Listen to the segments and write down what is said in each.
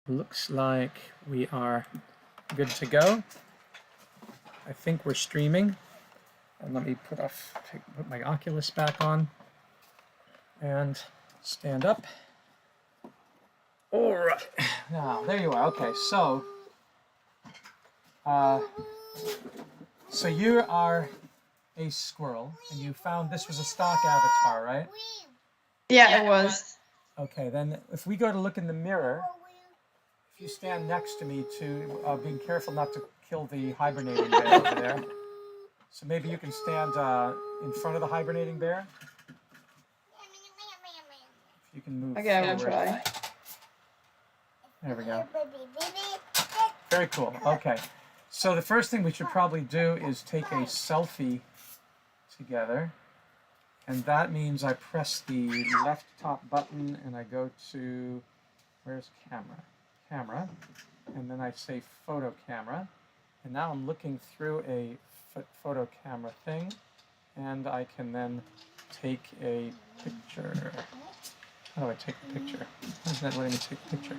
Looks like we are good to go. I think we're streaming. And let me put my Oculus back on and stand up. All right. Now, there you are. Okay, so you are a squirrel, and you found this was a stock avatar, right? Yeah, it was. Okay, then if we go to look in the mirror, if you stand next to me being careful not to kill the hibernating bear over there. So maybe you can stand in front of the hibernating bear. If you can move Okay, I will forward. try. There we go. Very cool. Okay. So the first thing we should probably do is take a selfie together. And that means I press the left top button and I go to, where's camera? Camera. And then I say photo camera. And now I'm looking through a photo camera thing. And I can then take a picture. How do I take the picture? Why isn't that letting me take the picture?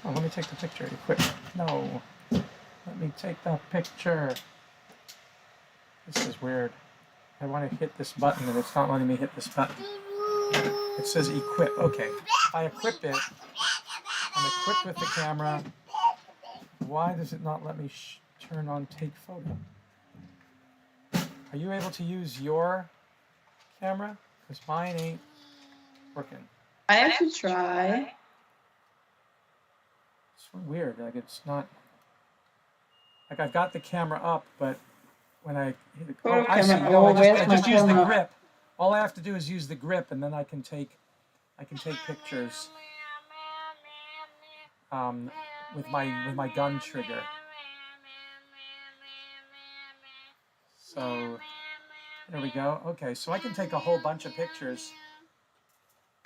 Oh, let me take the picture. Equip. No. Let me take the picture. This is weird. I want to hit this button and it's not letting me hit this button. It says equip. Okay. If I equip it, I'm equipped with the camera. Why does it not let me turn on take photo? Are you able to use your camera? Because mine ain't working. I have to try. It's weird. Like it's not. Like I've got the camera up, but when I hit it, oh, I see. Oh, I just use the grip. All I have to do is use the grip, and then I can take pictures with my gun trigger. So there we go. Okay, so I can take a whole bunch of pictures.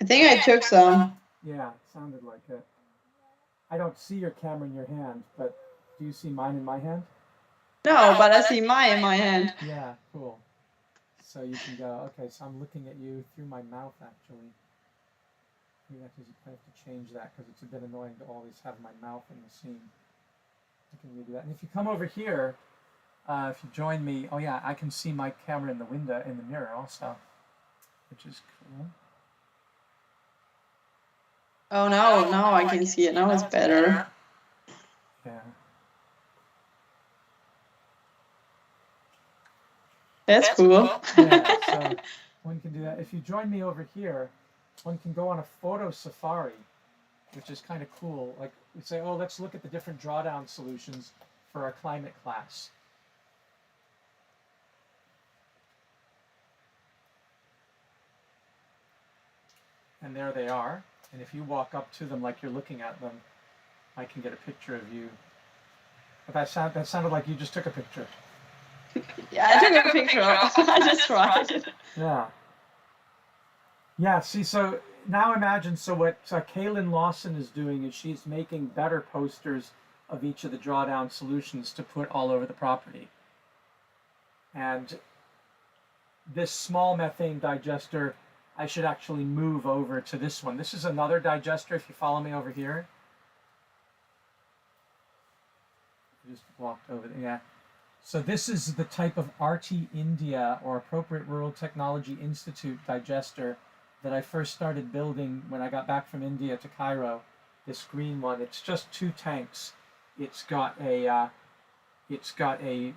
I think I took some. Yeah, it sounded like it. I don't see your camera in your hand, but do you see mine in my hand? No, but I see mine in my hand. Yeah, cool. So you can go, okay, so I'm looking at you through my mouth, actually. Maybe I have to change that because it's a bit annoying to always have my mouth in the scene. I can redo that. And if you come over here, if you join me, oh yeah, I can see my camera in the window, in the mirror also, which is cool. Oh no, now I can see it. Now it's better. Yeah. That's cool. Yeah, so one can do that. If you join me over here, one can go on a photo safari, which is kind of cool. Like we say, oh, let's look at the different drawdown solutions for our climate class. And there they are. And if you walk up to them like you're looking at them, I can get a picture of you. But that sounded like you just took a picture. Yeah, I took a picture. I just tried it. Yeah. Yeah, see, so now imagine, what Kaylin Lawson is doing is she's making better posters of each of the drawdown solutions to put all over the property. And this small methane digester, I should actually move over to this one. This is another digester, if you follow me over here. I just walked over there, yeah. So this is the type of RT India, or Appropriate Rural Technology Institute digester that I first started building when I got back from India to Cairo. This green one, it's just 2 tanks. It's got a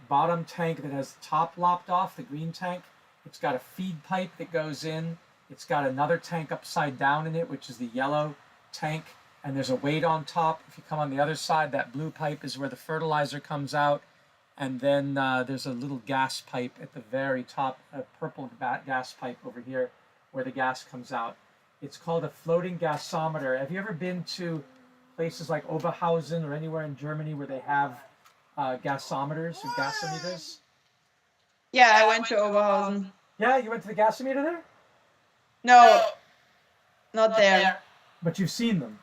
bottom tank that has the top lopped off, the green tank. It's got a feed pipe that goes in. It's got another tank upside down in it, which is the yellow tank. And there's a weight on top. If you come on the other side, that blue pipe is where the fertilizer comes out. And then there's a little gas pipe at the very top, a purple gas pipe over here where the gas comes out. It's called a floating gasometer. Have you ever been to places like Oberhausen or anywhere in Germany where they have gasometers or gasometers? Yeah, I went to Oberhausen. Yeah, you went to the gasometer there? No, not there. But you've seen them?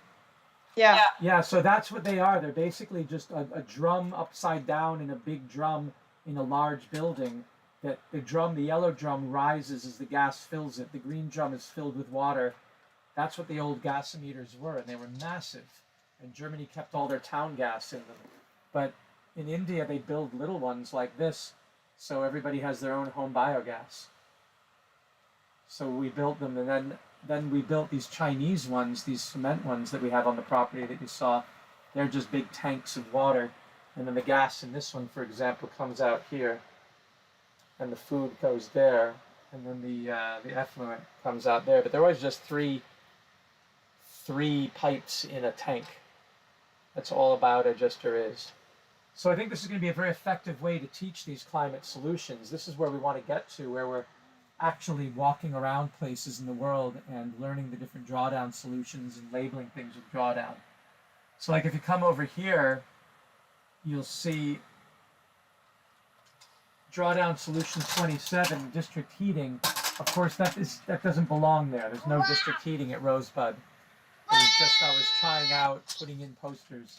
Yeah. Yeah, so that's what they are. They're basically just a drum upside down in a big drum in a large building. That the yellow drum rises as the gas fills it. The green drum is filled with water. That's what the old gasometers were, and they were massive. and Germany kept all their town gas in them. But in India, they build little ones like this, so everybody has their own home biogas. So we built them, and then we built these Chinese ones, these cement ones that we have on the property that you saw. They're just big tanks of water, and then the gas in this one, for example, comes out here, and the food goes there, and then the effluent comes out there. But they're always just three pipes in a tank. That's all a biodigester is. So I think this is going to be a very effective way to teach these climate solutions. This is where we want to get to, where we're actually walking around places in the world and learning the different drawdown solutions and labeling things with drawdown. So like if you come over here, you'll see drawdown solution 27, district heating. Of course, that doesn't belong there. There's no district heating at Rosebud. It was just I was trying out putting in posters.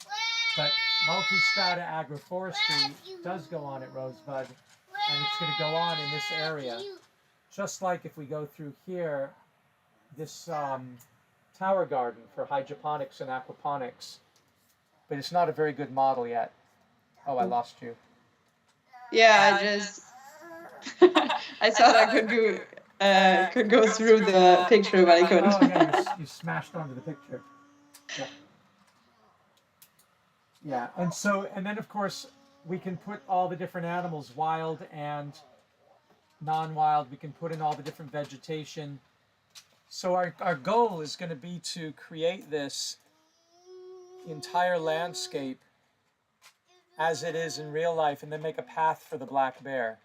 But multi-strata agroforestry does go on at Rosebud, and it's going to go on in this area. Just like if we go through here, this tower garden for hydroponics and aquaponics. But it's not a very good model yet. Oh, I lost you. Yeah, I just I thought I could go through the picture, but I couldn't. Oh yeah, you smashed onto the picture. Yeah. Yeah, and then of course we can put all the different animals, wild and non-wild. We can put in all the different vegetation. So our goal is going to be to create this entire landscape as it is in real life, and then make a path for the black bear.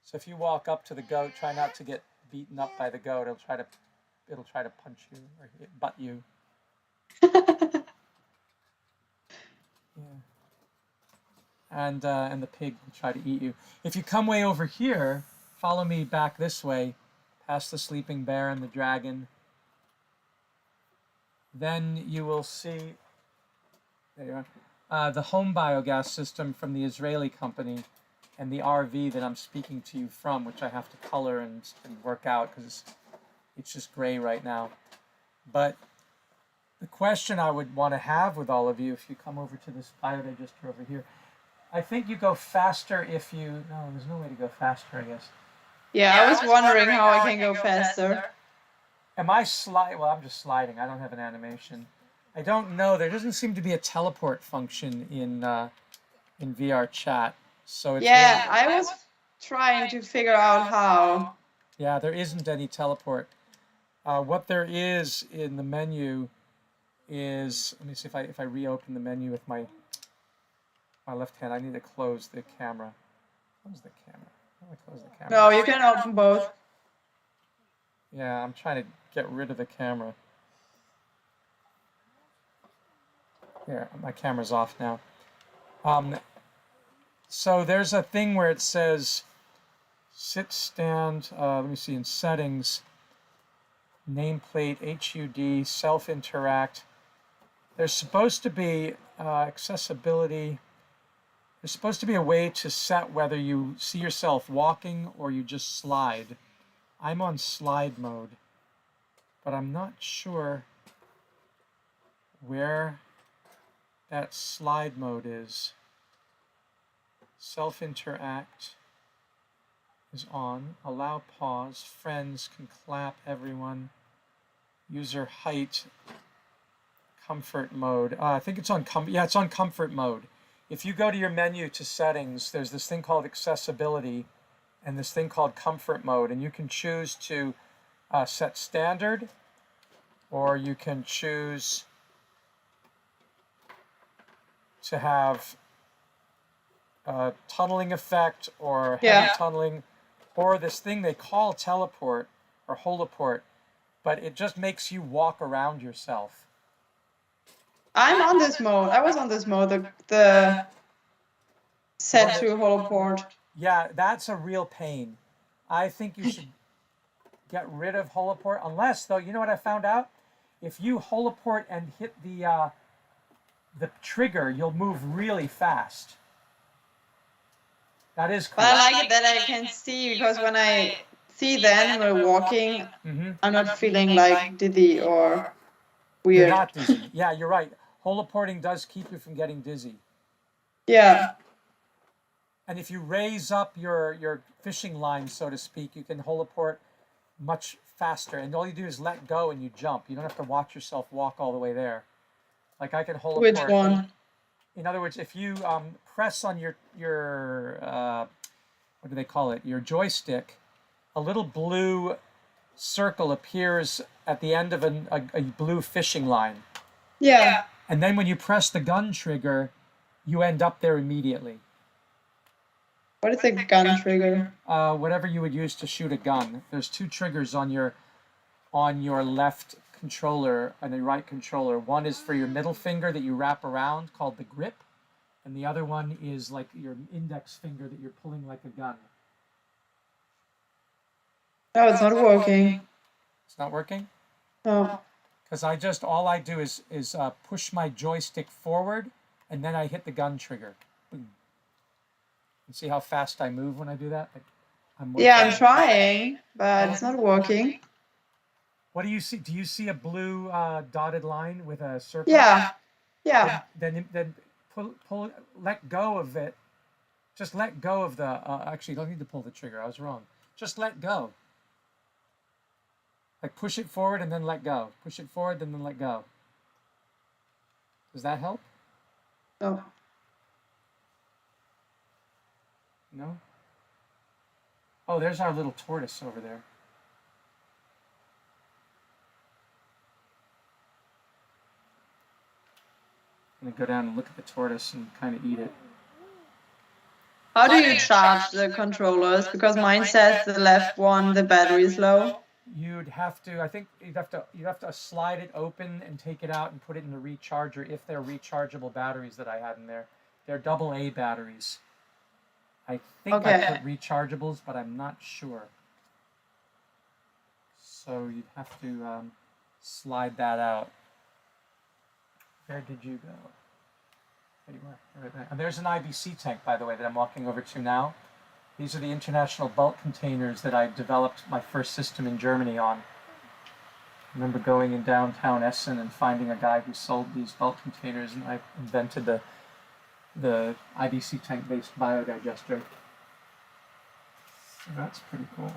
So if you walk up to the goat, try not to get beaten up by the goat. It'll try to punch you or butt you. Yeah. And the pig will try to eat you. If you come way over here, follow me back this way, past the sleeping bear and the dragon, then you will see, there you are, the home biogas system from the Israeli company and the RV that I'm speaking to you from, which I have to color and work out because it's just gray right now. But the question I would want to have with all of you, if you come over to this biodigester over here, I think you go faster if you, no, there's no way to go faster, I guess. Yeah, I was wondering how I can go faster. Am I sliding? Well, I'm just sliding. I don't have an animation. I don't know. There doesn't seem to be a teleport function in VR chat. So it's yeah, really, I was trying to figure out how. Yeah, there isn't any teleport. What there is in the menu is, let me see if I reopen the menu with my left hand. I need to close the camera. Close the camera. How do I close the camera? No, you can open both. Yeah, I'm trying to get rid of the camera. There, my camera's off now. So there's a thing where it says sit stand, let me see, in settings, nameplate, HUD, self-interact. There's supposed to be accessibility. There's supposed to be a way to set whether you see yourself walking or you just slide. I'm on slide mode, but I'm not sure where that slide mode is. Self-interact is on. Allow pause. Friends can clap. Everyone. User height. Comfort mode. I think it's on it's on comfort mode. If you go to your menu to settings, there's this thing called accessibility and this thing called comfort mode, and you can choose to set standard, or you can choose to have tunneling effect or heavy tunneling, or this thing they call teleport or holoport, but it just makes you walk around yourself. I'm on this mode. I was on this mode, the set to holoport. Yeah, that's a real pain. I think you should get rid of holoport, unless, though, you know what I found out? If you holoport and hit the trigger, you'll move really fast. That is cool. But I like it that I can see, because when I see the animal walking, I'm not feeling like dizzy or You're weird. not dizzy. Yeah, you're right. Holoporting does keep you from getting dizzy. Yeah. And if you raise up your fishing line, so to speak, you can holoport much faster. And all you do is let go and you jump. You don't have to watch yourself walk all the way there. Like I can holoport. Which one? In other words, if you press on your what do they call it? Your joystick, a little blue circle appears at the end of a blue fishing line. Yeah. And then when you press the gun trigger, you end up there immediately. What is a gun trigger? Whatever you would use to shoot a gun. There's two triggers on your left controller and the right controller. One is for your middle finger that you wrap around, called the grip, and the other one is like your index finger that you're pulling like a gun. No, it's not working. It's not working? No. Because all I do is push my joystick forward, and then I hit the gun trigger. Boom. And see how fast I move when I do that? I'm trying, but it's not working. What do you see? Do you see a blue dotted line with a circle? Yeah. Yeah. Then let go of it. Just let go of the. Actually, you don't need to pull the trigger. I was wrong. Just let go. Like push it forward and then let go. Push it forward and then let go. Does that help? No. No? Oh, there's our little tortoise over there. I'm gonna go down and look at the tortoise and kind of eat it. How do you charge the controllers? Because mine says the left one, the battery is low. You'd have to, I think you'd have to slide it open and take it out and put it in the recharger if they're rechargeable batteries that I had in there. They're AA batteries. I think I put rechargeables, but I'm not sure. So you'd have to slide that out. Where did you go? There you are, right there. And there's an IBC tank, by the way, that I'm walking over to now. These are the international bulk containers that I developed my first system in Germany on. I remember going in downtown Essen and finding a guy who sold these bulk containers, and I invented the IBC tank-based biodigester. So that's pretty cool.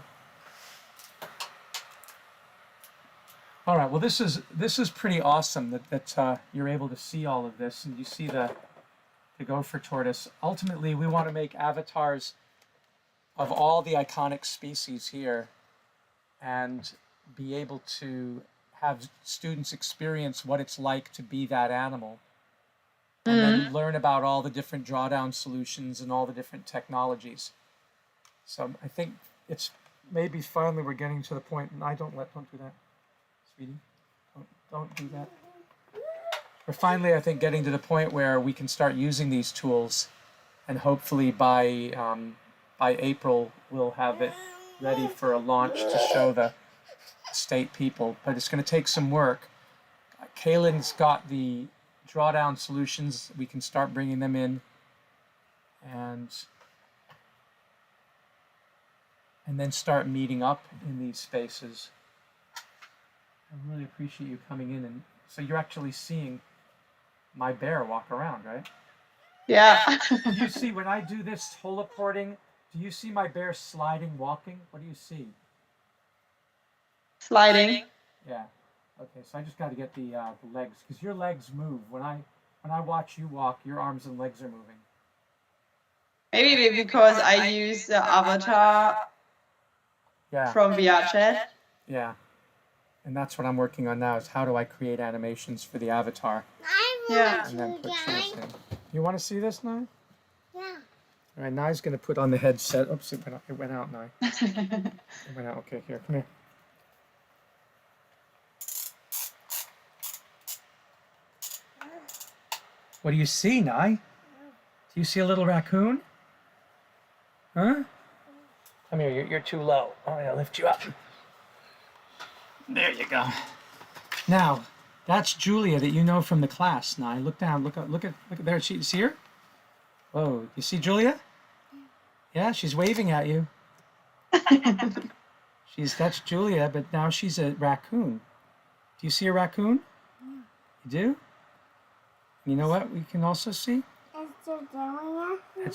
All right, well, this is pretty awesome that you're able to see all of this, and you see the gopher tortoise. Ultimately, we want to make avatars of all the iconic species here and be able to have students experience what it's like to be that animal, and then learn about all the different drawdown solutions and all the different technologies. So I think it's maybe finally we're getting to the point, and don't do that, sweetie. Don't do that. We're finally, I think, getting to the point where we can start using these tools, and hopefully by April we'll have it ready for a launch to show the state people. But it's going to take some work. Kaylin's got the drawdown solutions. We can start bringing them in, and then start meeting up in these spaces. I really appreciate you coming in, and so you're actually seeing my bear walk around, right? Yeah. Do you see when I do this holoporting? Do you see my bear sliding, walking? What do you see? Sliding. Yeah. Okay, so I just got to get the legs, because your legs move. When I watch you walk, your arms and legs are moving. Maybe because I use the avatar from VRChat. Yeah. And that's what I'm working on now, is how do I create animations for the avatar. Yeah. And then put shows in. You want to see this, Nye? Yeah. All right, Nye's going to put on the headset. Oops, it went out, Nye. It went out. Okay, here, come here. What do you see, Nye? Do you see a little raccoon? Huh? Come here, you're too low. I'm going to lift you up. There you go. Now, that's Julia that you know from the class. Nye, look down. Look at there. See her? Whoa, you see Julia? Yeah, she's waving at you. That's Julia, but now she's a raccoon. Do you see a raccoon? Yeah. You do? You know what we can also see?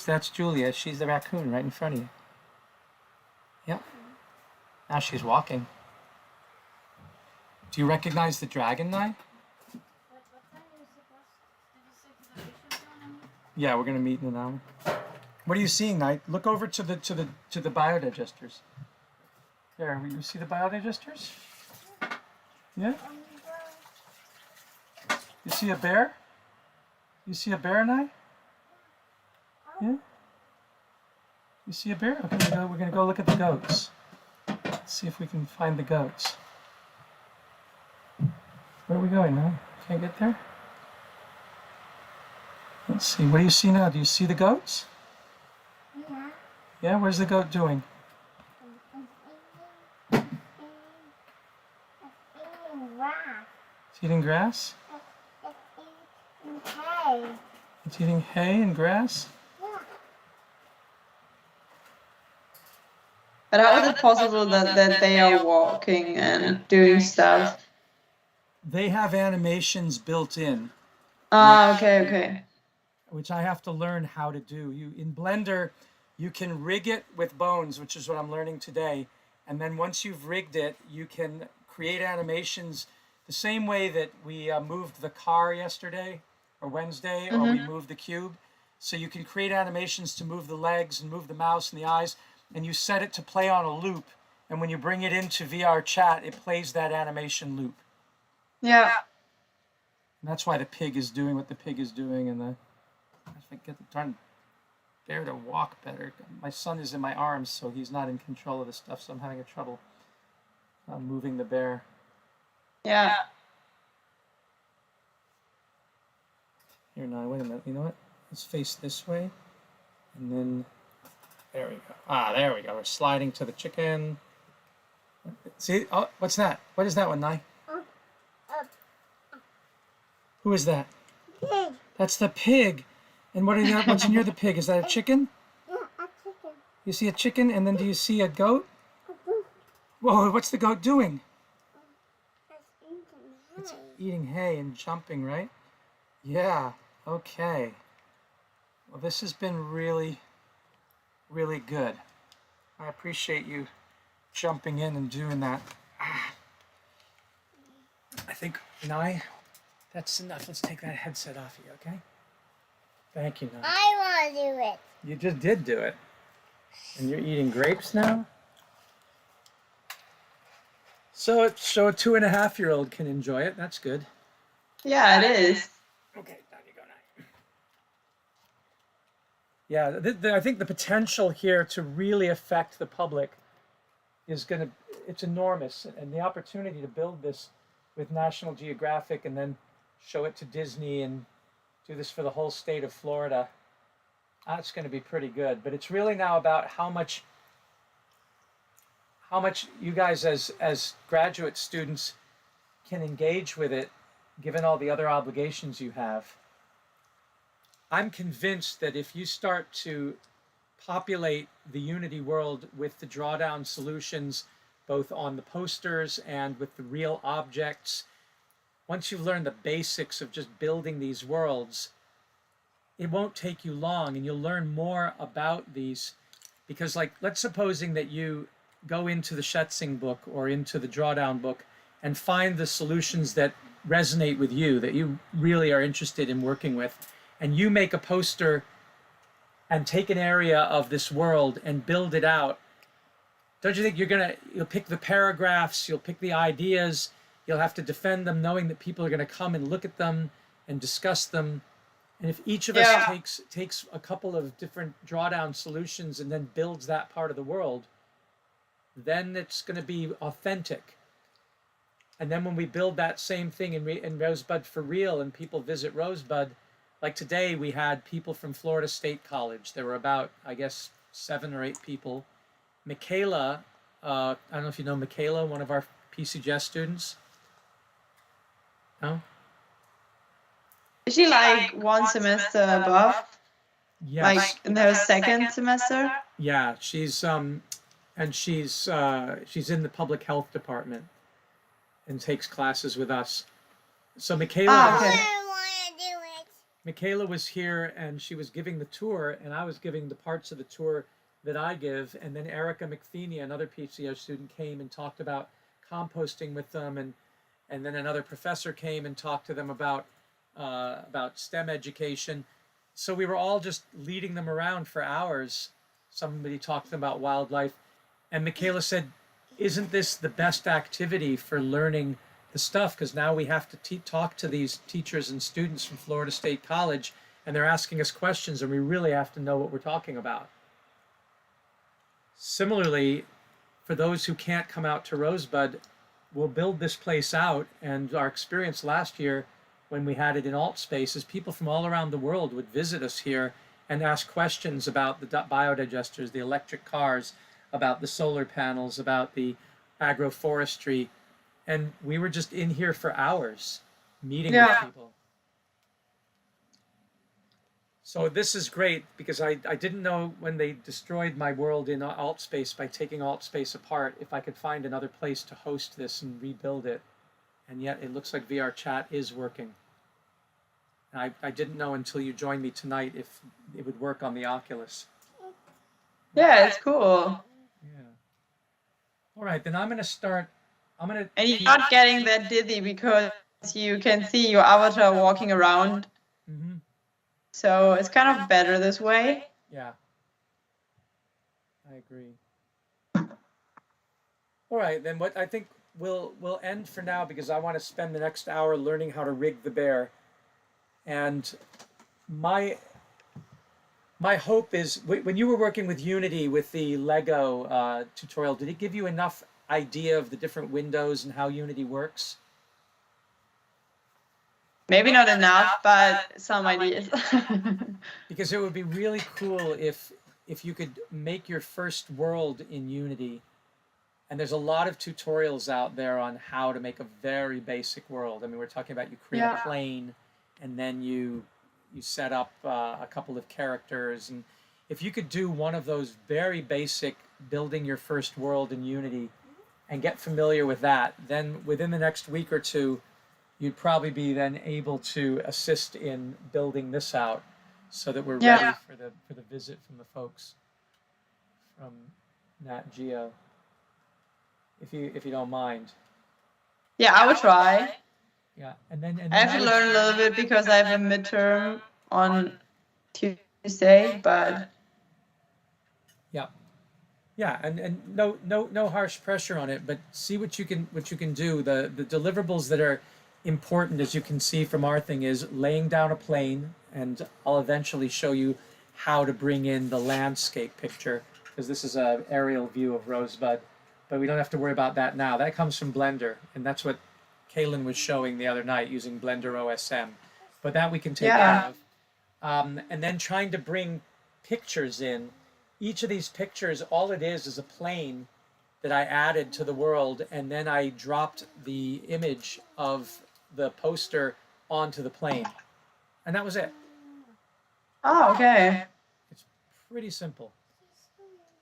That's Julia. She's the raccoon right in front of you. Yep. Now she's walking. Do you recognize the dragon, Nye? Yeah, we're gonna meet in an hour. What are you seeing, Nye? Look over to the biodigesters. There, you see the biodigesters? Yeah? You see a bear? You see a bear, Nye? Yeah? You see a bear? Okay, we're gonna go look at the goats. Let's see if we can find the goats. Where are we going, Nye? Can't get there? Let's see, what do you see now? Do you see the goats? Yeah. Yeah, where's the goat doing? It's eating grass. It's eating grass? It's eating hay. It's eating hay and grass? Yeah. But how is it possible that they are walking and doing stuff? They have animations built in, Ah, okay. which I have to learn how to do. In Blender, you can rig it with bones, which is what I'm learning today. And then once you've rigged it, you can create animations the same way that we moved the car yesterday or Wednesday, or we moved the cube. So you can create animations to move the legs and move the mouse and the eyes, and you set it to play on a loop. And when you bring it into VR chat, it plays that animation loop. Yeah. And that's why the pig is doing what the pig is doing, and I get the darn bear to walk better. My son is in my arms, so he's not in control of this stuff, so I'm having trouble moving the bear. Yeah. Here, now, wait a minute. You know what? Let's face this way, and then there we go. Ah, there we go. We're sliding to the chicken. See? Oh, what's that? What is that one, Nye? Who is that? Pig. That's the pig. And what's near the pig? Is that a chicken? Yeah, a chicken. You see a chicken, and then do you see a goat? Whoa, what's the goat doing? It's eating hay. It's eating hay and jumping, right? Yeah, okay. Well, this has been really, really good. I appreciate you jumping in and doing that. I think, Nye, that's enough. Let's take that headset off you, okay? Thank you, Nye. I want to do it. You just did do it. And you're eating grapes now? So a 2.5-year-old can enjoy it. That's good. Yeah, it is. Okay, down you go, Nye. Yeah, I think the potential here to really affect the public is it's enormous. And the opportunity to build this with National Geographic and then show it to Disney and do this for the whole state of Florida, that's going to be pretty good. But it's really now about how much you guys as graduate students can engage with it, given all the other obligations you have. I'm convinced that if you start to populate the Unity world with the drawdown solutions, both on the posters and with the real objects, once you've learned the basics of just building these worlds, it won't take you long, and you'll learn more about these. Because, like, let's supposing that you go into the Schätzing book or into the drawdown book and find the solutions that resonate with you, that you really are interested in working with, and you make a poster and take an area of this world and build it out. Don't you think you'll pick the paragraphs, you'll pick the ideas, you'll have to defend them knowing that people are going to come and look at them and discuss them. And if each of us takes a couple of different drawdown solutions and then builds that part of the world, then it's going to be authentic. And then when we build that same thing in Rosebud for real and people visit Rosebud, like today we had people from Florida State College. There were about, I guess, 7 or 8 people. Michaela, I don't know if you know Michaela, one of our PCGS students. No? Is she like one semester above? Yes. Like in her second semester? Yeah, she's in the public health department and takes classes with us. So Michaela, Ah, I okay. want to do it. Michaela was here and she was giving the tour, and I was giving the parts of the tour that I give, and then Erica McPhenia, another PCO student, came and talked about composting with them, and then another professor came and talked to them about STEM education. So we were all just leading them around for hours. Somebody talked to them about wildlife, and Michaela said, "Isn't this the best activity for learning the stuff? Because now we have to talk to these teachers and students from Florida State College, and they're asking us questions, and we really have to know what we're talking about." Similarly, for those who can't come out to Rosebud, we'll build this place out. And our experience last year when we had it in alt space is people from all around the world would visit us here and ask questions about the biodigesters, the electric cars, about the solar panels, about the agroforestry. And we were just in here for hours meeting with people. So this is great because I didn't know when they destroyed my world in alt space by taking alt space apart if I could find another place to host this and rebuild it. And yet it looks like VR chat is working. And I didn't know until you joined me tonight if it would work on the Oculus. Yeah, it's cool. Yeah. All right, then I'm going to start. And you're not getting that dizzy because you can see your avatar walking around. Mm-hmm. So it's kind of better this way. Yeah, I agree. All right, then what I think we'll end for now because I want to spend the next hour learning how to rig the bear. And my hope is when you were working with Unity with the Lego tutorial, did it give you enough idea of the different windows and how Unity works? Maybe not enough, but some ideas. Because it would be really cool if you could make your first world in Unity. And there's a lot of tutorials out there on how to make a very basic world. I mean, we're talking about you create a plane, and then you set up a couple of characters. And if you could do one of those very basic building your first world in Unity and get familiar with that, then within the next week or two, you'd probably be then able to assist in building this out so that we're ready for the visit from the folks from Nat Geo. If you don't mind. Yeah, I would try. Yeah, and then I have to learn a little bit because I have a midterm on Tuesday, but yeah, and no harsh pressure on it, but see what you can do. The deliverables that are important, as you can see from our thing, is laying down a plane, and I'll eventually show you how to bring in the landscape picture because this is an aerial view of Rosebud, but we don't have to worry about that now. That comes from Blender, and that's what Kaylin was showing the other night using Blender OSM, but that we can take care of. And then trying to bring pictures in. Each of these pictures, all it is a plane that I added to the world, and then I dropped the image of the poster onto the plane. And that was it. oh, okay. It's pretty simple.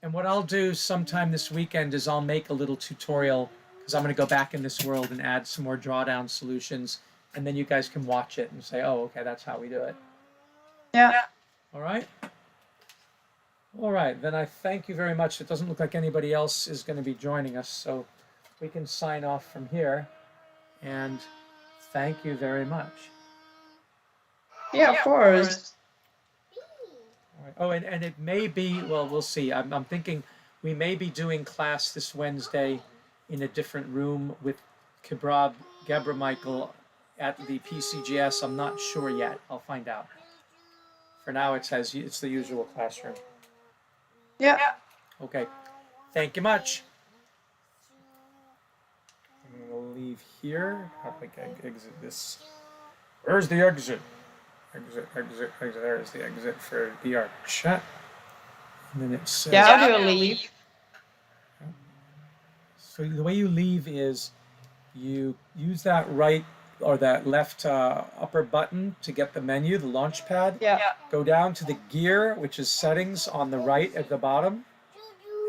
And what I'll do sometime this weekend is I'll make a little tutorial because I'm going to go back in this world and add some more drawdown solutions, and then you guys can watch it and say, oh, okay, that's how we do it. Yeah. All right? All right, then I thank you very much. It doesn't look like anybody else is going to be joining us, so we can sign off from here. And thank you very much. Yeah, of course. All right. Oh, and it may be, well, we'll see. I'm thinking we may be doing class this Wednesday in a different room with Gebra Michael at the PCGS. I'm not sure yet. I'll find out. For now, it says it's the usual classroom. Yeah. Okay. Thank you much. I'm going to leave here. How do I exit this? Where's the exit? Exit. There's the exit for VR chat. And then it says... Yeah, how do you leave? So the way you leave is you use that right or that left upper button to get the menu, the launch pad. Yeah. Go down to the gear, which is settings on the right at the bottom.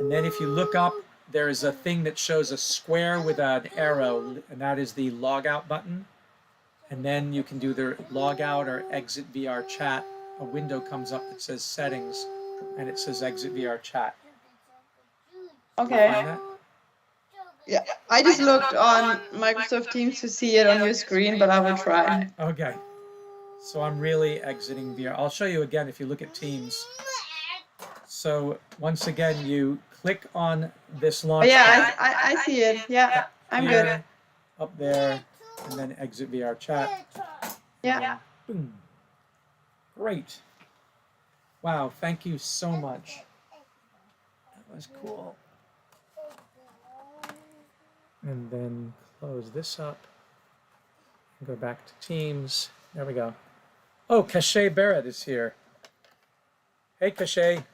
And then if you look up, there is a thing that shows a square with an arrow, and that is the log out button. and then you can do the log out or exit VR chat. A window comes up that says settings, and it says exit VR chat. Okay. Find that? Yeah, I just looked on Microsoft Teams to see it on your screen, but I will try. Okay. So I'm really exiting VR. I'll show you again if you look at Teams. So once again, you click on this launch Yeah, pad. I see it. Yeah, I'm Here, good. up there, and then exit VR chat. Yeah. Boom. Great. Wow, thank you so much. That was cool. And then close this up. And go back to Teams. There we go. Oh, Cachet Barrett is here. Hey, Cachet.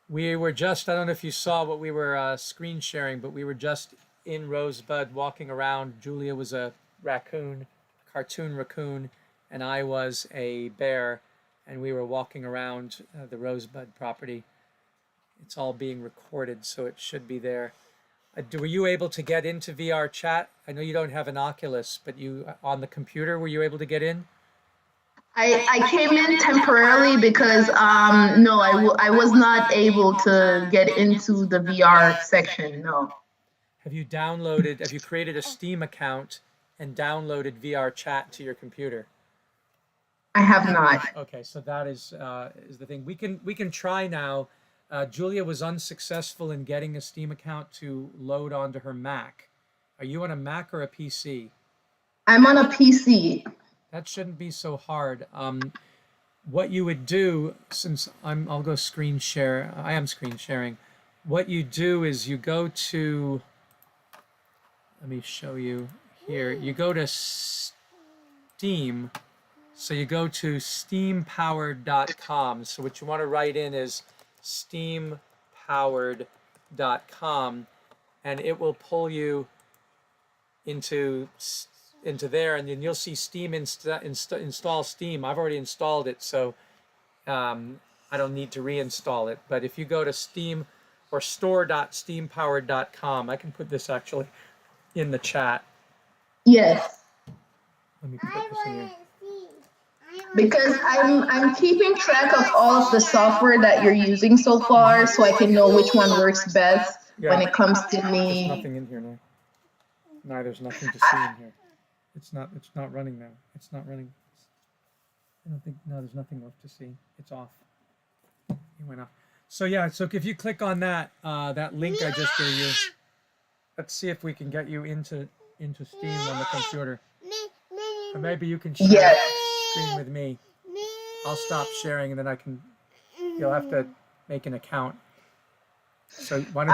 We were just, I don't know if you saw what we were screen sharing, but we were just in Rosebud walking around. Julia was a raccoon, cartoon raccoon, and I was a bear, and we were walking around the Rosebud property. It's all being recorded, so it should be there. Were you able to get into VR chat? I know you don't have an Oculus, but you on the computer, were you able to get in? I came in temporarily because no, I was not able to get into the VR section. No. Have you created a Steam account and downloaded VR chat to your computer? I have not. Okay, so that is the thing. We can try now. Julia was unsuccessful in getting a Steam account to load onto her Mac. Are you on a Mac or a PC? I'm on a PC. That shouldn't be so hard. What you would do, since I'll go screen share. I am screen sharing. What you do is you go to, let me show you here. You go to Steam. So you go to steampowered.com. So what you want to write in is steampowered.com, and it will pull you into there, and then you'll see Steam install Steam. I've already installed it, so I don't need to reinstall it. But if you go to Steam or store.steampowered.com, I can put this actually in the chat. Yes. Let me put this in here. Because I'm keeping track of all of the software that you're using so far, so I can know which one works best when it comes to There's me. nothing in here now. No, there's nothing to see in here. It's not running now. It's not running. I don't think, no, there's nothing left to see. It's off. It went off. So yeah, so if you click on that link I just gave you, let's see if we can get you into Steam on the computer. Or maybe you can share screen with me. I'll stop sharing and then you'll have to make an account. So why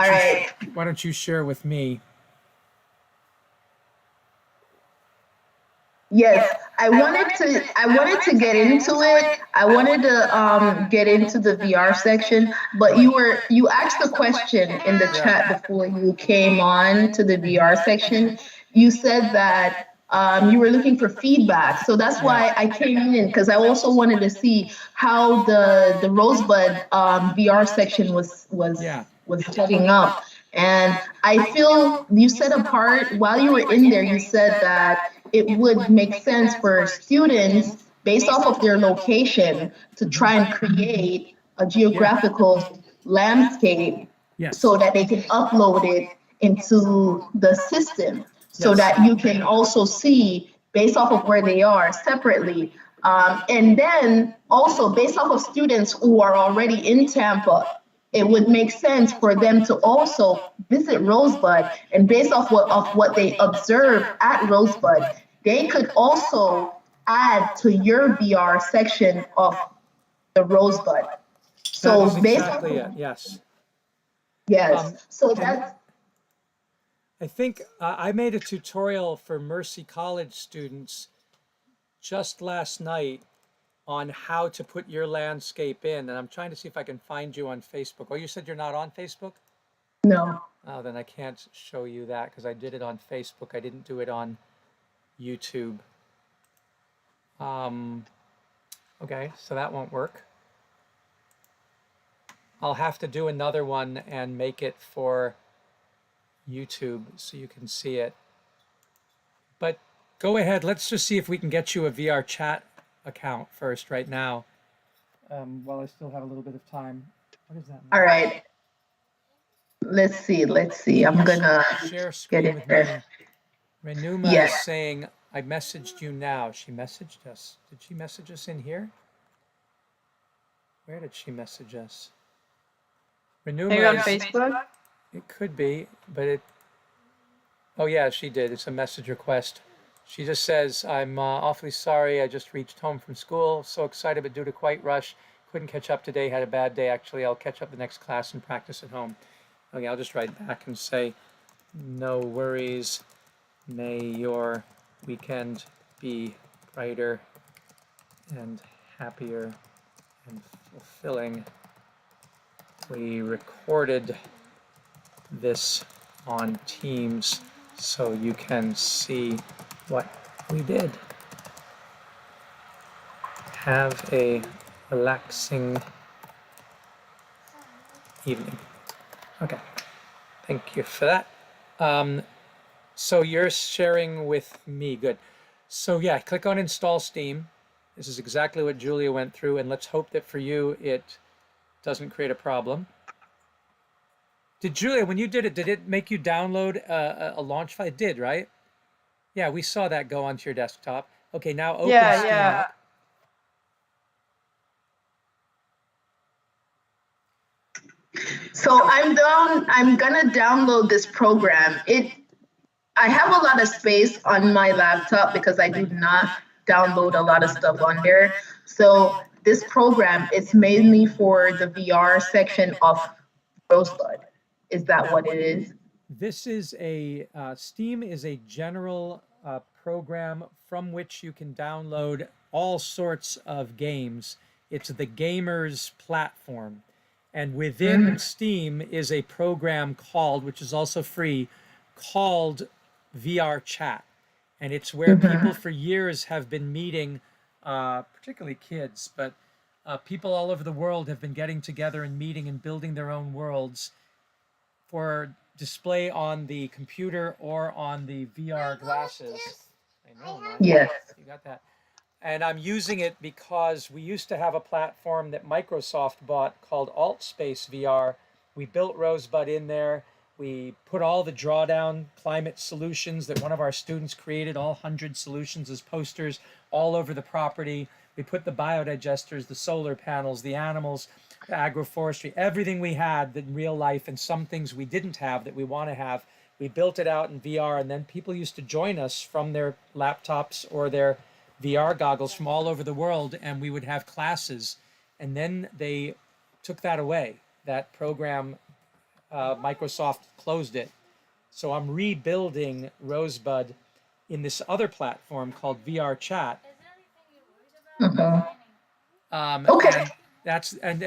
don't you share with me? Yes, I wanted to get into it. I wanted to get into the VR section, but you asked a question in the chat before you came on to the VR section. You said that you were looking for feedback, so that's why I came in, because I also wanted to see how the Rosebud VR section was setting up. And I feel you said a part while you were in there, you said that it would make sense for students, based off of their location, to try and create a geographical landscape so that they can upload it into the system, so that you can also see based off of where they are separately. And then also based off of students who are already in Tampa, it would make sense for them to also visit Rosebud, and based off what they observe at Rosebud, they could also add to your VR section of the Rosebud. So that is exactly it. Yes. Yes. So that's. I think I made a tutorial for Mercy College students just last night on how to put your landscape in, and I'm trying to see if I can find you on Facebook. Oh, you said you're not on Facebook? No. Oh, then I can't show you that because I did it on Facebook. I didn't do it on YouTube. Okay, so that won't work. I'll have to do another one and make it for YouTube so you can see it. But go ahead. Let's just see if we can get you a VR chat account first right now, while I still have a little bit of time. What is that? All right. Let's see. I'm gonna share get screen it with there. me. Renuma Yes. is saying, I messaged you now. She messaged us. Did she message us in here? Where did she message us? Renuma Maybe on is, Facebook? it could be, but it, oh yeah, she did. It's a message request. She just says, I'm awfully sorry. I just reached home from school. So excited, but due to quite rush, couldn't catch up today. Had a bad day. Actually, I'll catch up the next class and practice at home. Okay, I'll just write back and say, no worries. May your weekend be brighter and happier and fulfilling. We recorded this on Teams so you can see what we did. Have a relaxing evening. Okay, thank you for that. So you're sharing with me, good. So yeah, click on Install Steam. This is exactly what Julia went through, and let's hope that for you it doesn't create a problem. Did Julia, when you did it make you download a launch file? It did, right? Yeah, we saw that go onto your desktop. Okay, now open Steam up. So I'm gonna download this program. I have a lot of space on my laptop because I do not download a lot of stuff on there. So this program is mainly for the VR section of Rosebud. Is that what it is? This is a, Steam is a general program from which you can download all sorts of games. It's the gamer's platform. And within Steam is a program called, which is also free, called VR Chat. And it's where people for years have been meeting, particularly kids, but people all over the world have been getting together and meeting and building their own worlds for display on the computer or on the VR glasses. I know, man. Yes. You got that. And I'm using it because we used to have a platform that Microsoft bought called AltSpace VR. We built Rosebud in there. We put all the drawdown climate solutions that one of our students created, all 100 solutions as posters all over the property. We put the biodigesters, the solar panels, the animals, the agroforestry, everything we had in real life, and some things we didn't have that we want to have. We built it out in VR, and then people used to join us from their laptops or their VR goggles from all over the world, and we would have classes. And then they took that away. That program, Microsoft closed it. So I'm rebuilding Rosebud in this other platform called VR Chat. Okay. And that's and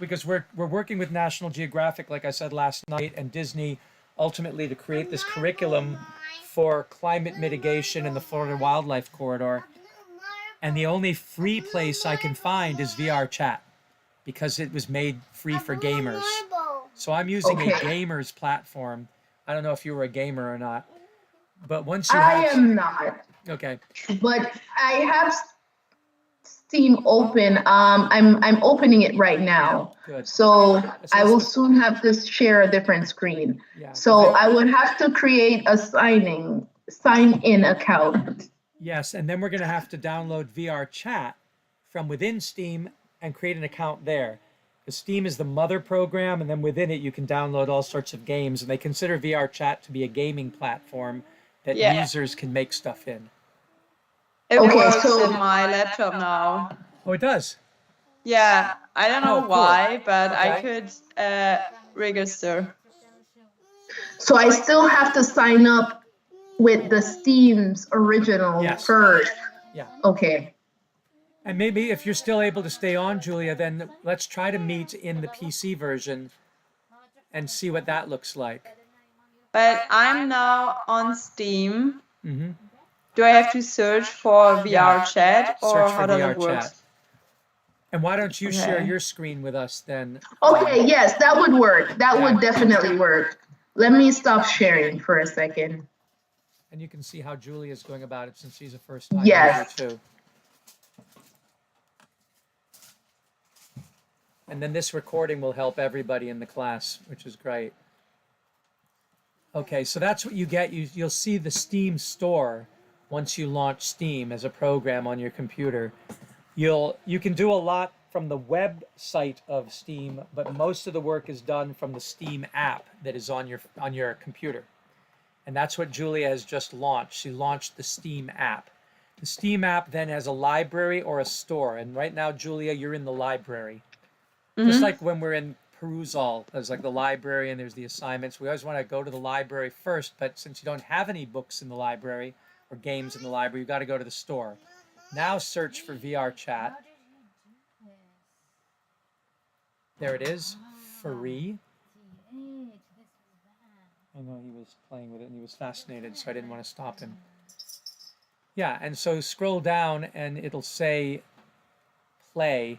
because we're working with National Geographic, like I said last night, and Disney, ultimately to create this curriculum for climate mitigation in the Florida Wildlife Corridor. And the only free place I can find is VR Chat because it was made free for gamers. So I'm using a gamer's platform. I don't know if you were a gamer or not, but once you I am not. Okay. But I have Steam open. I'm opening it right now. Good. So I will soon have to share a different screen. Yeah, so I would have to create a sign-in account. Yes, and then we're going to have to download VR Chat from within Steam and create an account there. The Steam is the mother program, and then within it you can download all sorts of games, and they consider VR Chat to be a gaming platform that users can make stuff in. It works in my laptop now. Oh, it does? Yeah, I don't know why, but Okay. I could register. So I still have to sign up with the Steam's original first. Yeah. Okay. And maybe if you're still able to stay on, Julia, then let's try to meet in the PC version and see what that looks like. But I'm now on Steam. Do I have to search for VR Chat or how does it work? And why don't you share your screen with us then? Okay, yes, that would work. That would definitely work. Let me stop sharing for a second. And you can see how Julia's going about it since she's a first-time Yes. user too. And then this recording will help everybody in the class, which is great. Okay, so that's what you get. You'll see the Steam store once you launch Steam as a program on your computer. You can do a lot from the website of Steam, but most of the work is done from the Steam app that is on your computer. And that's what Julia has just launched. She launched the Steam app. The Steam app then has a library or a store. And right now, Julia, you're in the library. Just like when we're in Perusal, there's like the library and there's the assignments. We always want to go to the library first, but since you don't have any books in the library or games in the library, you've got to go to the store. Now search for VR chat. There it is, free. I know he was playing with it and he was fascinated, so I didn't want to stop him. Yeah, and so scroll down and it'll say play.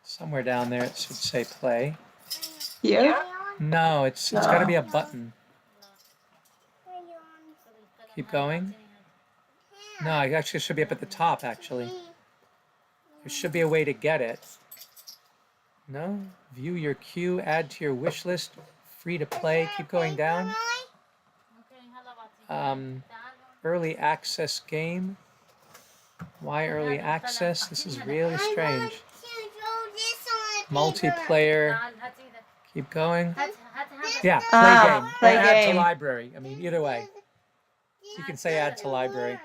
Somewhere down there it should say play. Here? No, it's got to be a button. Keep going. No, it actually should be up at the top, actually. There should be a way to get it. No? View your queue, add to your wish list, free to play, keep going down. Early access game. Why early access? This is really strange. Multiplayer. Keep going. Yeah, play game. Play Or add to game. library. I mean, either way. You can say add to library.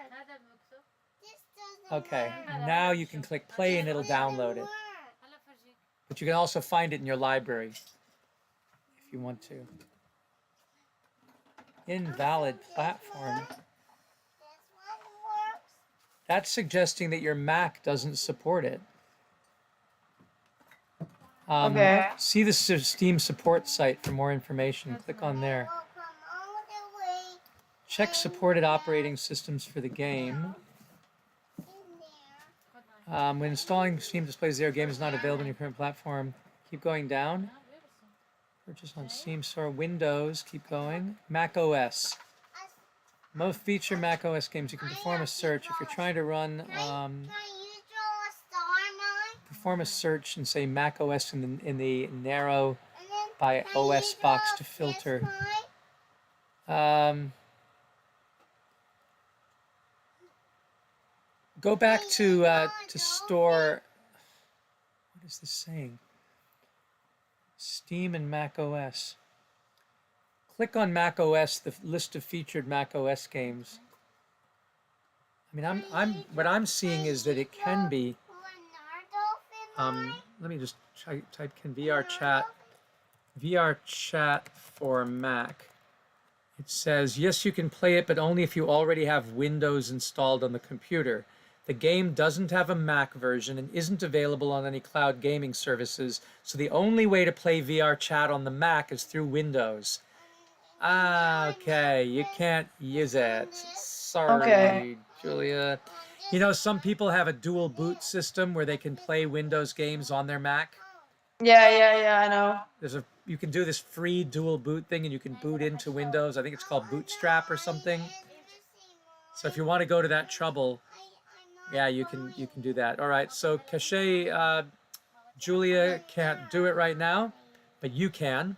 Okay, now you can click play and it'll download it. But you can also find it in your library if you want to. Invalid platform. That's suggesting that your Mac doesn't support it. Okay. See the Steam support site for more information. Click on there. Check supported operating systems for the game. When installing Steam displays the game is not available on your current platform. Keep going down. Purchase on Steam Store. Windows. Keep going. Mac OS. Most feature Mac OS games. You can perform a search if you're trying to run. Perform a search and say Mac OS in the narrow by OS box to filter. Go back to store. What is this saying? Steam and Mac OS. Click on Mac OS, the list of featured Mac OS games. I mean, what I'm seeing is that it can be. Let me just type in VR chat for Mac. It says, yes, you can play it, but only if you already have Windows installed on the computer. The game doesn't have a Mac version and isn't available on any cloud gaming services, so the only way to play VR chat on the Mac is through Windows. Okay, you can't use it. Sorry, Julia. You know, some people have a dual boot system where they can play Windows games on their Mac. Yeah, I know. You can do this free dual boot thing and you can boot into Windows. I think it's called Bootstrap or something. So if you want to go to that trouble, yeah, you can do that. All right, so Cache, Julia can't do it right now, but you can.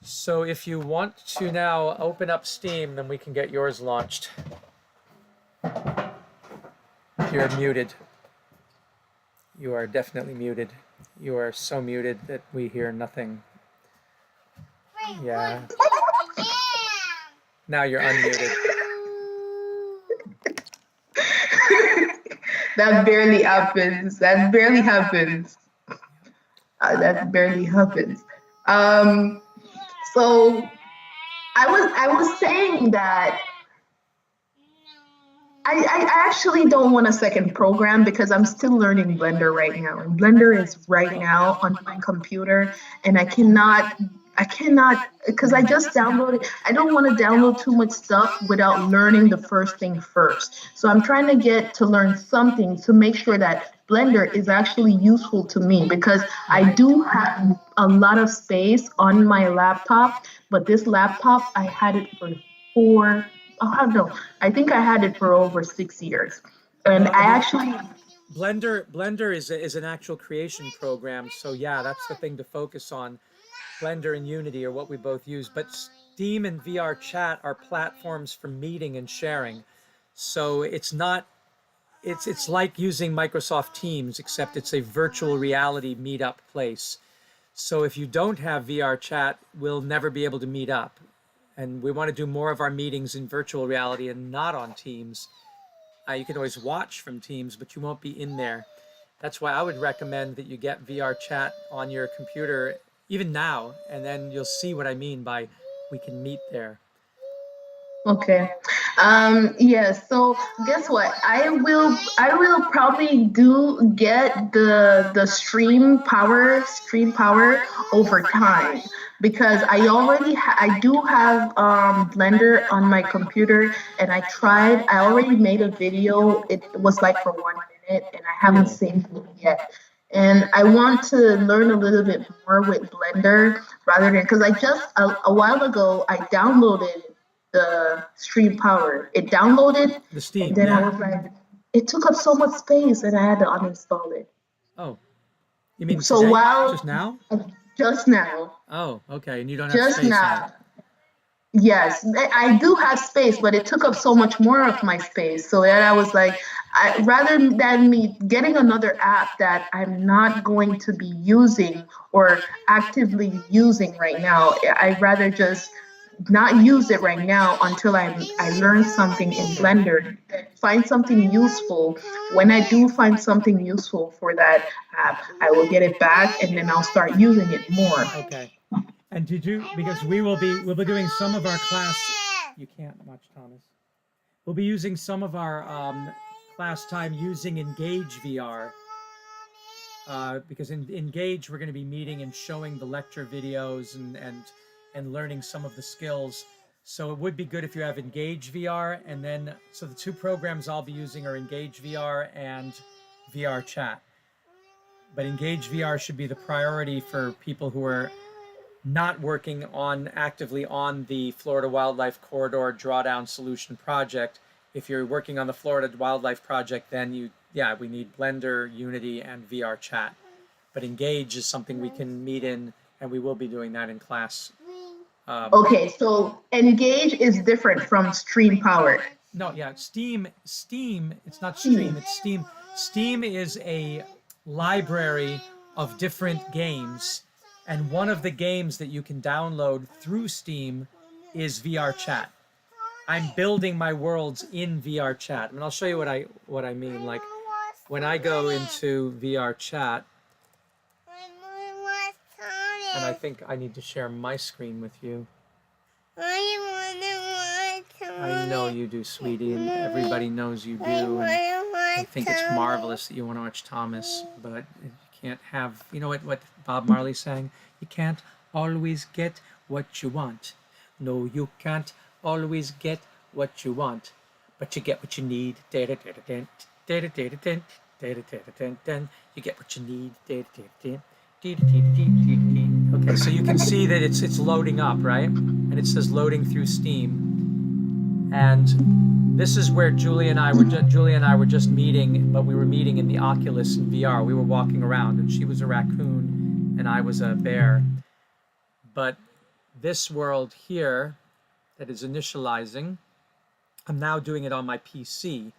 So if you want to now open up Steam, then we can get yours launched. You're muted. You are definitely muted. You are so muted that we hear nothing. Yeah. Now you're unmuted. That barely happens. That barely happens. That barely happens. So I was saying that I actually don't want a second program because I'm still learning Blender right now. And Blender is right now on my computer, and I cannot, because I just downloaded. I don't want to download too much stuff without learning the first thing first. So I'm trying to get to learn something to make sure that Blender is actually useful to me because I do have a lot of space on my laptop, but this laptop, I had it for I don't know, I think I had it for over 6 years. And Well, I I mean, actually, Blender is an actual creation program, so yeah, that's the thing to focus on. Blender and Unity are what we both use, but Steam and VR Chat are platforms for meeting and sharing. So it's not it's like using Microsoft Teams, except it's a virtual reality meetup place. So if you don't have VR Chat, we'll never be able to meet up. And we want to do more of our meetings in virtual reality and not on Teams. You can always watch from Teams, but you won't be in there. That's why I would recommend that you get VR Chat on your computer even now, and then you'll see what I mean by we can meet there. okay. Yeah, so guess what? I will probably do get the stream power over time because I do have Blender on my computer, and I already made a video. It was like for 1 minute, and I haven't Cool. saved it yet. And I want to learn a little bit more with Blender rather than because I just a while ago I downloaded the stream power. It downloaded, The and Steam, then I yeah. was like, it took up so much space, and I had to uninstall it. Oh, you mean So today? while Just now? just now, Oh, okay. And you don't have just space on it. now, yes, I do have space, but it took up so much more of my space. So then I was like, rather than me getting another app that I'm not going to be using or actively using right now, I'd rather just not use it right now until I learn something in Blender, find something useful. When I do find something useful for that app, I will get it back and then I'll start using it more. Okay. And because we'll be doing some of our class. You can't much, Thomas. We'll be using some of our class time using Engage VR. Because in Engage we're going to be meeting and showing the lecture videos and learning some of the skills. So it would be good if you have Engage VR, and then so the two programs I'll be using are Engage VR and VR Chat. But Engage VR should be the priority for people who are not working actively on the Florida Wildlife Corridor Drawdown Solution Project. If you're working on the Florida Wildlife Project, then we need Blender, Unity, and VR Chat. But Engage is something we can meet in, and we will be doing that in class. Okay, so Engage is different from Stream Power. No, yeah, Steam, it's not Stream, it's Steam. Steam is a library of different games, and one of the games that you can download through Steam is VR Chat. I'm building my worlds in VR Chat. I mean, I'll show you what I mean. Like when I go into VR Chat, and I think I need to share my screen with you. I know you do, sweetie, and everybody knows you do. And I think it's marvelous that you want to watch Thomas, but you can't have, you know what Bob Marley sang? You can't always get what you want. No, you can't always get what you want, but you get what you need. You get what you need. Okay, so you can see that it's loading up, right? And it says loading through Steam. And this is where Julia and I were just meeting, but we were meeting in the Oculus in VR. We were walking around, and she was a raccoon, and I was a bear. But this world here that is initializing, I'm now doing it on my PC.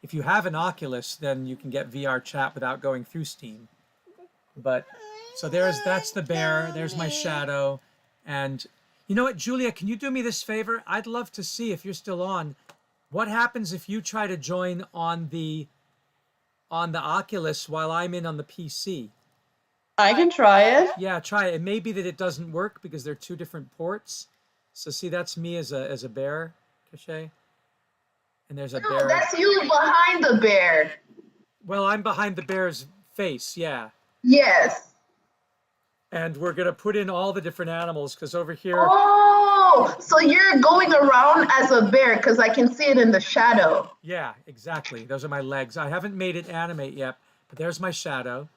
If you have an Oculus, then you can get VR Chat without going through Steam. But so that's the bear, there's my shadow. And you know what, Julia, can you do me this favor? I'd love to see, if you're still on, what happens if you try to join on the Oculus while I'm in on the PC? I can try it. Yeah, try it. It may be that it doesn't work because they're two different ports. So see, that's me as a bear, Cachet. And there's a No, bear. that's you behind the bear. Well, I'm behind the bear's face, yeah. Yes. And we're going to put in all the different animals because over here... Oh, so you're going around as a bear because I can see it in the shadow. Yeah, exactly. Those are my legs. I haven't made it animate yet, But there's my shadow,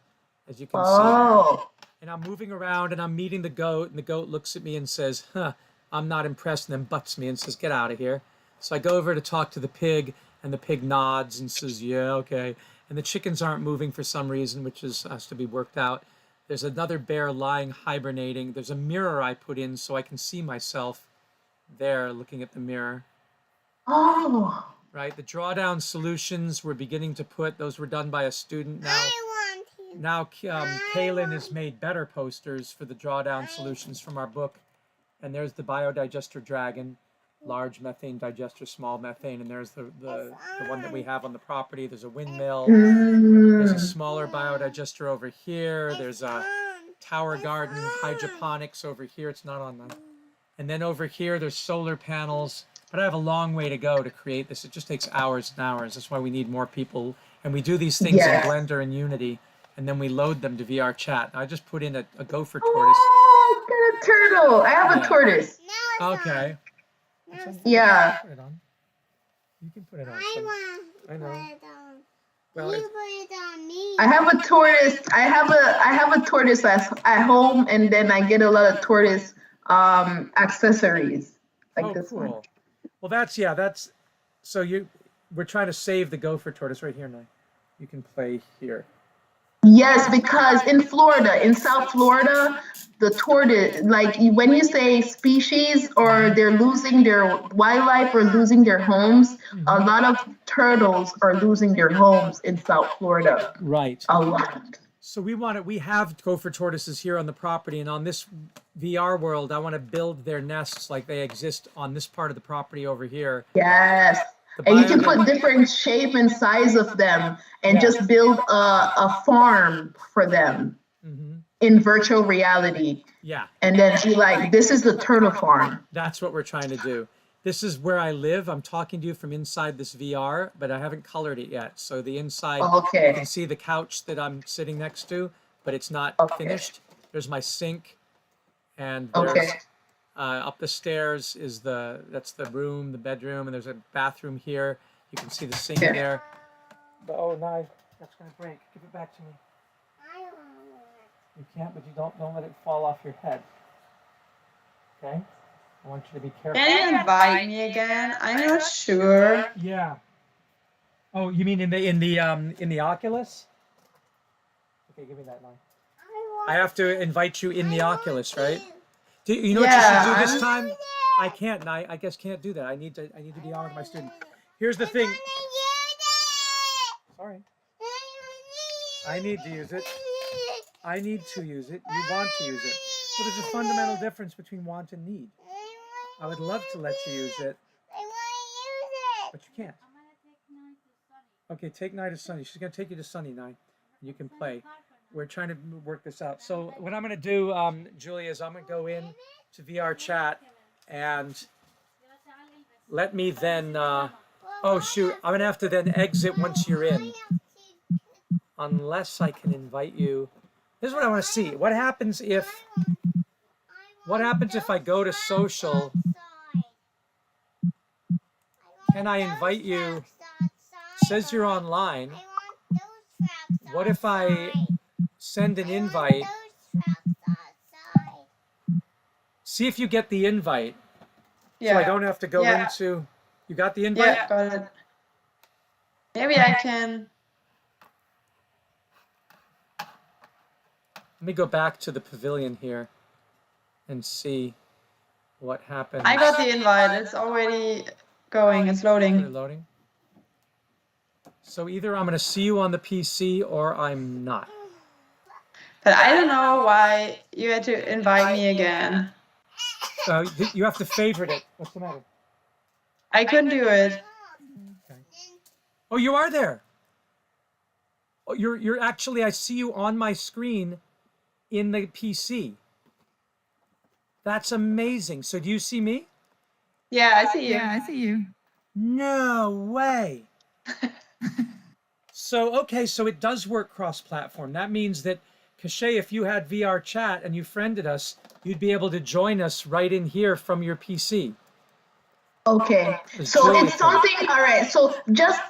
as you can see. Oh. And I'm moving around and I'm meeting the goat, and the goat looks at me and says, huh, I'm not impressed, and then butts me and says, get out of here. So I go over to talk to the pig, and the pig nods and says, yeah, okay. And the chickens aren't moving for some reason, which has to be worked out. There's another bear lying hibernating. There's a mirror I put in so I can see myself there looking at the mirror. Oh. Right, the drawdown solutions we're beginning to put, those were done by a student now. Now Kaylin has made better posters for the drawdown solutions from our book. And there's the biodigester dragon, large methane digester, small methane. And there's the one that we have on the property. There's a windmill. There's a smaller biodigester over here. There's a tower garden hydroponics over here. It's not on the... And then over here, there's solar panels. But I have a long way to go to create this. It just takes hours and hours. That's why we need more people. And we do these things in Blender and Unity. And then we load them to VR chat. I just put in a gopher tortoise. Oh, I got a turtle. I have a tortoise. Okay. Yeah. Put it on. You can put it on. I know. Well, You put it on me. I have a tortoise. I have a tortoise at home, and then I get a lot of tortoise accessories like this cool. one. Well, that's so we're trying to save the gopher tortoise right here now. You can play here. Yes, because in Florida, in South Florida, the tortoise, like when you say species or they're losing their wildlife or losing their homes, a lot of turtles are losing their homes in South Florida. Right. A lot. So we have gopher tortoises here on the property, and on this VR world, I want to build their nests like they exist on this part of the property over here. Yes. And you can put different shape and size of them and just build a farm for them in virtual reality. Yeah. And then be like, this is the turtle farm. That's what we're trying to do. This is where I live. I'm talking to you from inside this VR, but I haven't colored it yet. So the inside, you can see the couch that I'm sitting next to, but it's not finished. There's my sink, and there's up the stairs is that's the room, the bedroom, and there's a bathroom here. You can see the sink there. Oh, knife! That's gonna break. Give it back to me. You can't, but you don't let it fall off your head. Okay. I want you to be careful. Can you invite me again? I'm not sure. Yeah. Oh, you mean in the Oculus? Okay, give me that line. I have to invite you in the Oculus, right? You know what you should do this time? I can't. I guess can't do that. I need to be on with my student. Here's the thing. Sorry. I need to use it. I need to use it. You want to use it. Well, there's a fundamental difference between want and need. I would love to let you use it. I want to use it. But you can't. Okay, take Nye to Sunny. She's going to take you to Sunny, Nye. You can play. We're trying to work this out. So what I'm going to do, Julia, is I'm going to go in to VR chat and let me then, oh shoot, I'm going to have to then exit once you're in. Unless I can invite you. This is what I want to see. What happens if I go to social? Can I invite you? Says you're online. What if I send an invite? See if you get the invite. Yeah. So I don't have to go into... You got the invite? Yeah, got it. Maybe I can... Let me go back to the pavilion here and see what happens. I got the invite. It's already going. It's loading. Loading. So either I'm going to see you on the PC or I'm not. But I don't know why you had to invite me again. You have to favorite it. What's the matter? I couldn't do it. Okay. Oh, you are there. Oh, you're actually, I see you on my screen in the PC. That's amazing. So do you see me? Yeah, I see you. Yeah, I see you. No way. So, okay, so it does work cross-platform. That means that, Cachet, if you had VR chat and you friended us, you'd be able to join us right in here from your PC. Okay. Does So Julia it's think? something. All right. So just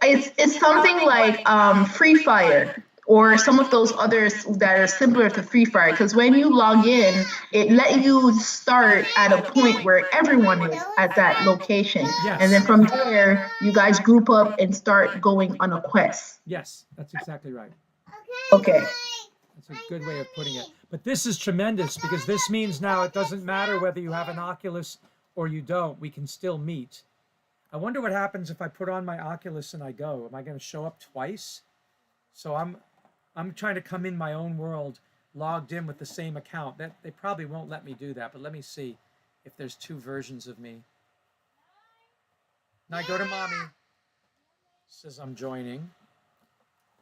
it's something like Free Fire or some of those others that are similar to Free Fire. Because when you log in, it let you start at a point where everyone is at that location, and then Yes. from there you guys group up and start going on a quest. Yes, that's exactly right. Okay. That's a good way of putting it. But this is tremendous because this means now it doesn't matter whether you have an Oculus or you don't. We can still meet. I wonder what happens if I put on my Oculus and I go. Am I going to show up twice? So I'm trying to come in my own world, logged in with the same account. That they probably won't let me do that. But let me see if there's two versions of me. Now I go to mommy. Says I'm joining.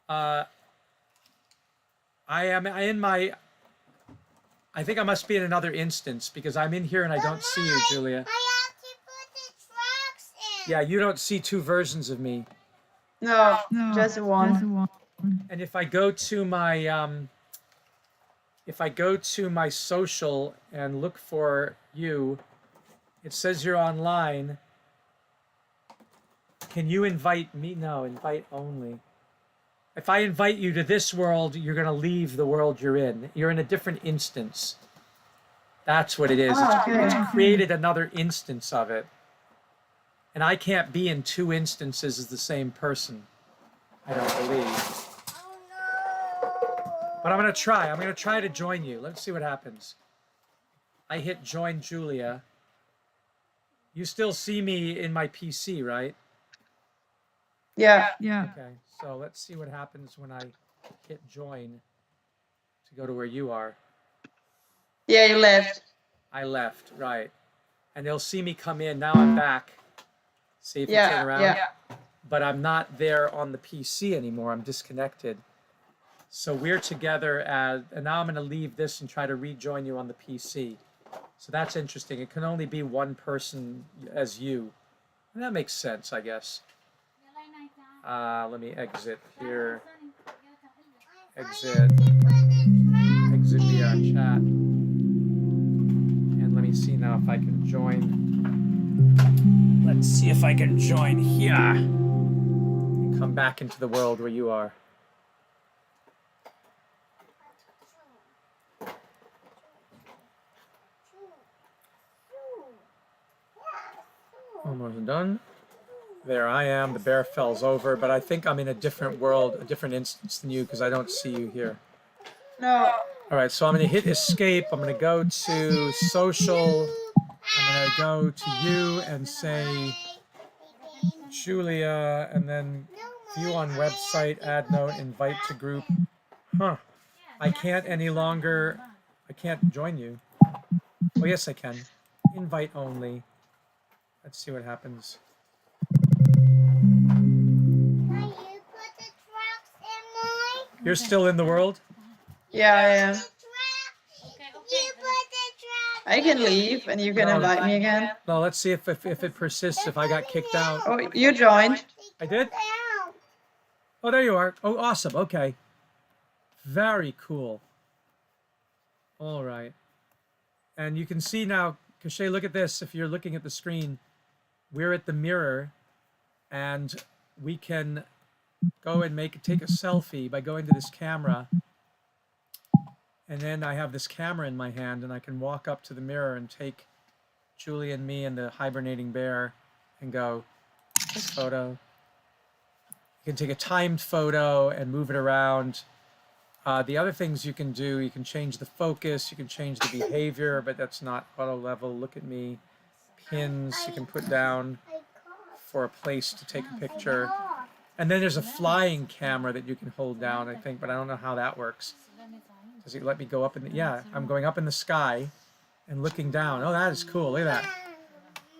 I am in my. I think I must be in another instance because I'm in here and I don't see you, Julia. I have to put the tracks in. Yeah, you don't see two versions of me. No, just one. And if I go to my social and look for you, it says you're online. Can you invite me? No, invite only. If I invite you to this world, you're going to leave the world you're in. You're in a different instance. That's what it is. It's created another instance of it. And I can't be in two instances as the same person. I don't believe. Oh no. But I'm going to try. I'm going to try to join you. Let's see what happens. I hit join Julia. You still see me in my PC, right? Yeah. Okay, so let's see what happens when I hit join to go to where you are. Yeah, you left. I left, right. And they'll see me come in. Now I'm back. See if you turn around. Yeah. But I'm not there on the PC anymore. I'm disconnected. So we're together and now I'm going to leave this and try to rejoin you on the PC. So that's interesting. It can only be one person as you. And that makes sense, I guess. Let me exit here. Exit via chat. And let me see now if I can join. Let's see if I can join here. And come back into the world where you are. Almost done. There I am. The bear falls over, but I think I'm in a different world, a different instance than you because I don't see you here. No. All right, so I'm going to hit escape. I'm going to go to social. I'm going to go to you and say Julia, and then view on website, add note, invite to group. Huh. I can't any longer. I can't join you. Oh, yes, I can. Invite only. Let's see what happens. Can you put the tracks in mine? You're still in the world? Yeah, I am. You put the tracks. I can leave and you can invite me again. No, let's see if it persists, if I got kicked out. Oh, you joined. I did? Down. Oh, there you are. Oh, awesome. Okay. Very cool. All right. And you can see now, Cachet, look at this. If you're looking at the screen, we're at the mirror and we can go and take a selfie by going to this camera. And then I have this camera in my hand and I can walk up to the mirror and take Julie and me and the hibernating bear and go, this photo. You can take a timed photo and move it around. The other things you can do, you can change the focus, you can change the behavior, but that's not auto level. Look at me. Pins you can put down for a place to take a picture. And then there's a flying camera that you can hold down, I think, but I don't know how that works. Does it let me go up in the, yeah, I'm going up in the sky and looking down. Oh, that is cool. Look at that.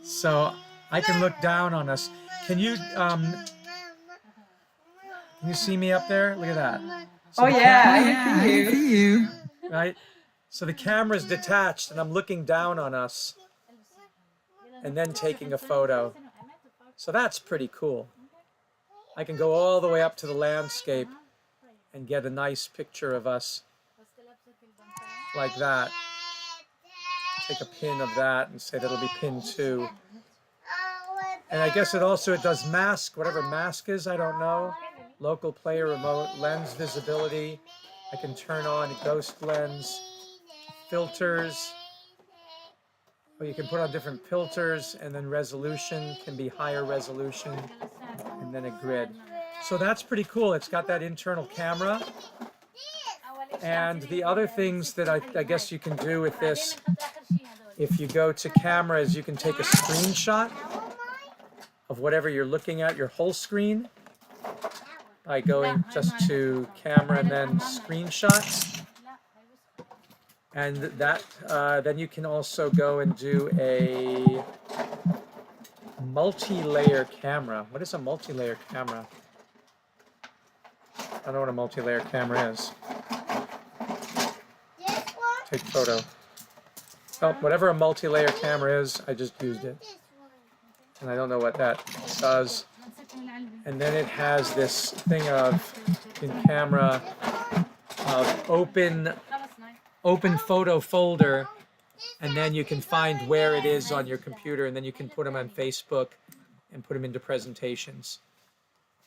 So I can look down on us. Can you see me up there? Look at that. So Oh yeah, I can see you. right? So the camera's detached and I'm looking down on us and then taking a photo. So that's pretty cool. I can go all the way up to the landscape and get a nice picture of us like that. Take a pin of that and say that'll be pin 2. And I guess it does mask, whatever mask is, I don't know. Local player remote, lens visibility. I can turn on ghost lens, filters. Or you can put on different filters, and then resolution can be higher resolution, and then a grid. So that's pretty cool. It's got that internal camera. And the other things that I guess you can do with this, if you go to camera, is you can take a screenshot of whatever you're looking at, your whole screen, by going just to camera and then screenshots. And that then you can also go and do a multi-layer camera. What is a multi-layer camera? I don't know what a multi-layer camera is. Take photo. Well, whatever a multi-layer camera is, I just used it. And I don't know what that does. And then it has this thing in camera of open photo folder, and then you can find where it is on your computer, and then you can put them on Facebook and put them into presentations.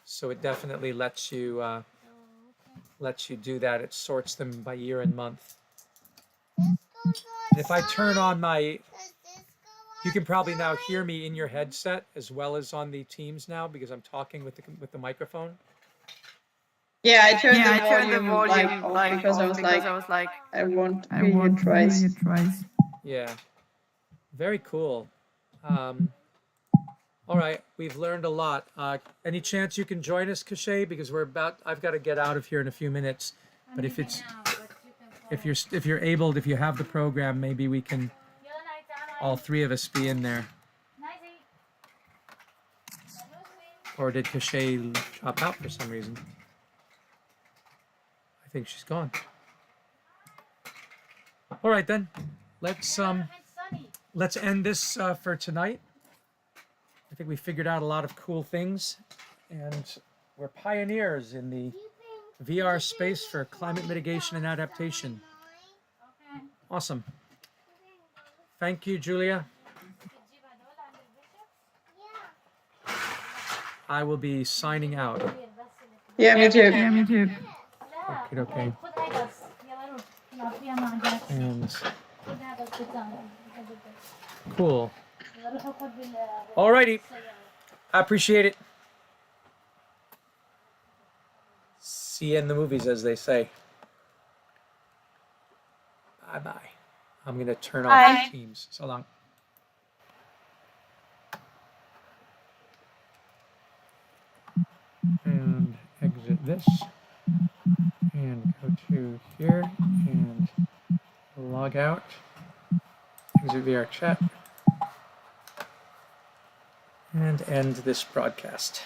So it definitely lets you do that. It sorts them by year and month. And if I turn on you can probably now hear me in your headset as well as on the Teams now, because I'm talking with the microphone. Yeah, I turned the volume like because I was like, I want to hear you twice. Yeah, very cool. All right, we've learned a lot. Any chance you can join us, Cachet? Because I've got to get out of here in a few minutes. But if you have the program, maybe we can, all three of us, be in there. Or did Cachet drop out for some reason? I think she's gone. All right then, let's end this for tonight. I think we figured out a lot of cool things, and we're pioneers in the VR space for climate mitigation and adaptation. Awesome. Thank you, Julia. I will be signing out. Yeah, me too. Okay. And cool. Alrighty. I appreciate it. See you in the movies, as they say. Bye-bye. I'm going to turn off Teams. So long. And exit this. And go to here and log out. Exit VR chat. And end this broadcast.